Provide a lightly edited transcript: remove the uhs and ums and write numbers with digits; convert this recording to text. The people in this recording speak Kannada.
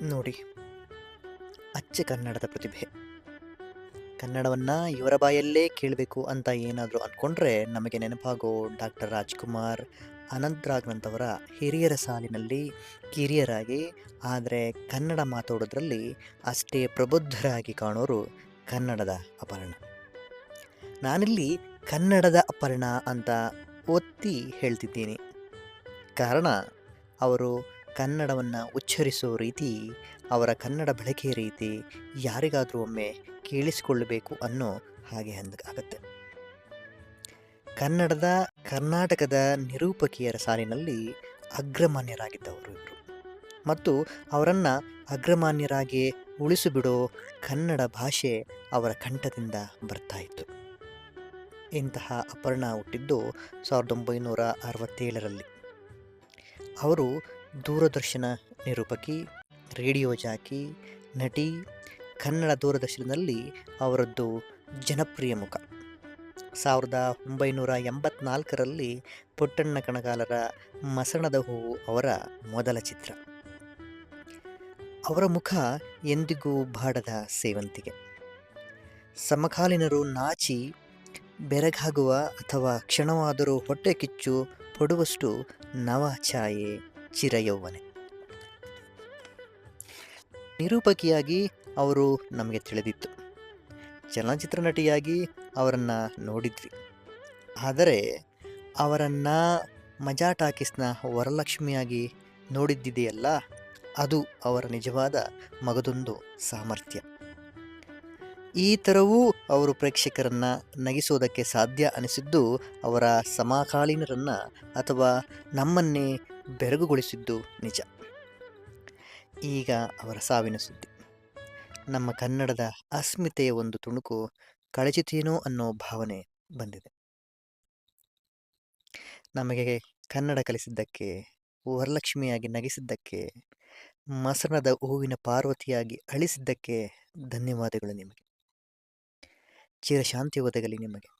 ನೋಡಿ, ಅಚ್ಚ ಕನ್ನಡದ ಪ್ರತಿಭೆ. ಕನ್ನಡವನ್ನ ಇವರ ಬಾಯಲ್ಲೇ ಕೇಳಬೇಕು ಅಂತ ಏನಾದರೂ ಅಂದ್ಕೊಂಡ್ರೆ ನಮಗೆ ನೆನಪಾಗೋ ಡಾಕ್ಟರ್ ರಾಜ್‌ಕುಮಾರ್, ಅನಂತ್ ನಾಗ್‌ನಂತವರ ಹಿರಿಯರ ಸಾಲಿನಲ್ಲಿ ಕಿರಿಯರಾಗಿ, ಆದರೆ ಕನ್ನಡ ಮಾತಾಡೋದ್ರಲ್ಲಿ ಅಷ್ಟೇ ಪ್ರಬುದ್ಧರಾಗಿ ಕಾಣೋರು ಕನ್ನಡದ ಅಪರ್ಣ. ನಾನಿಲ್ಲಿ ಕನ್ನಡದ ಅಪರ್ಣ ಅಂತ ಒತ್ತಿ ಹೇಳ್ತಿದ್ದೀನಿ. ಕಾರಣ ಅವರು ಕನ್ನಡವನ್ನು ಉಚ್ಚರಿಸೋ ರೀತಿ, ಅವರ ಕನ್ನಡ ಬಳಕೆ ರೀತಿ ಯಾರಿಗಾದರೂ ಒಮ್ಮೆ ಕೇಳಿಸಿಕೊಳ್ಳಬೇಕು ಅನ್ನೋ ಹಾಗೆ ಆಗತ್ತೆ. ಕರ್ನಾಟಕದ ನಿರೂಪಕಿಯರ ಸಾಲಿನಲ್ಲಿ ಅಗ್ರಮಾನ್ಯರಾಗಿದ್ದವರು ಇವರು, ಮತ್ತು ಅವರನ್ನು ಅಗ್ರಮಾನ್ಯರಾಗಿ ಉಳಿಸಿಬಿಡೋ ಕನ್ನಡ ಭಾಷೆ ಅವರ ಕಂಠದಿಂದ ಬರ್ತಾ ಇತ್ತು. ಇಂತಹ ಅಪರ್ಣ ಹುಟ್ಟಿದ್ದು 1967ರಲ್ಲಿ. ಅವರು ದೂರದರ್ಶನ ನಿರೂಪಕಿ, ರೇಡಿಯೋ ಜಾಕಿ, ನಟಿ. ಕನ್ನಡ ದೂರದರ್ಶನದಲ್ಲಿ ಅವರದ್ದು ಜನಪ್ರಿಯ ಮುಖ. 1984ರಲ್ಲಿ ಪುಟ್ಟಣ್ಣ ಕಣಗಾಲರ ಮಸಣದ ಹೂವು ಅವರ ಮೊದಲ ಚಿತ್ರ. ಅವರ ಮುಖ ಎಂದಿಗೂ ಬಾಡದ ಸೇವಂತಿಗೆ. ಸಮಕಾಲೀನರು ನಾಚಿ ಬೆರಗಾಗುವ ಅಥವಾ ಕ್ಷಣವಾದರೂ ಹೊಟ್ಟೆ ಕಿಚ್ಚು ಪಡುವಷ್ಟು ನವ ಛಾಯೆ, ಚಿರಯೌವನೆ. ನಿರೂಪಕಿಯಾಗಿ ಅವರು ನಮಗೆ ತಿಳಿದಿತ್ತು, ಚಲನಚಿತ್ರ ನಟಿಯಾಗಿ ಅವರನ್ನು ನೋಡಿದ್ವಿ. ಆದರೆ ಅವರನ್ನು ಮಜಾ ಟಾಕೀಸ್ನ ವರಲಕ್ಷ್ಮಿಯಾಗಿ ನೋಡಿದ್ದಿದೆಯಲ್ಲ, ಅದು ಅವರ ನಿಜವಾದ ಮಗದೊಂದು ಸಾಮರ್ಥ್ಯ. ಈ ಥರವೂ ಅವರು ಪ್ರೇಕ್ಷಕರನ್ನು ನಗಿಸೋದಕ್ಕೆ ಸಾಧ್ಯ ಅನಿಸಿದ್ದು ಅವರ ಸಮಕಾಲೀನರನ್ನು ಅಥವಾ ನಮ್ಮನ್ನೇ ಬೆರಗುಗೊಳಿಸಿದ್ದು ನಿಜ. ಈಗ ಅವರ ಸಾವಿನ ಸುದ್ದಿ. ನಮ್ಮ ಕನ್ನಡದ ಅಸ್ಮಿತೆಯ ಒಂದು ತುಣುಕು ಕಳಚಿತೇನೋ ಅನ್ನೋ ಭಾವನೆ ಬಂದಿದೆ. ನಮಗೆ ಕನ್ನಡ ಕಲಿಸಿದ್ದಕ್ಕೆ, ವರಲಕ್ಷ್ಮಿಯಾಗಿ ನಗಿಸಿದ್ದಕ್ಕೆ, ಮಸಣದ ಹೂವಿನ ಪಾರ್ವತಿಯಾಗಿ ಅಳಿಸಿದ್ದಕ್ಕೆ ಧನ್ಯವಾದಗಳು ನಿಮಗೆ. ಚಿರಶಾಂತಿ ಒದಗಲಿ ನಿಮಗೆ.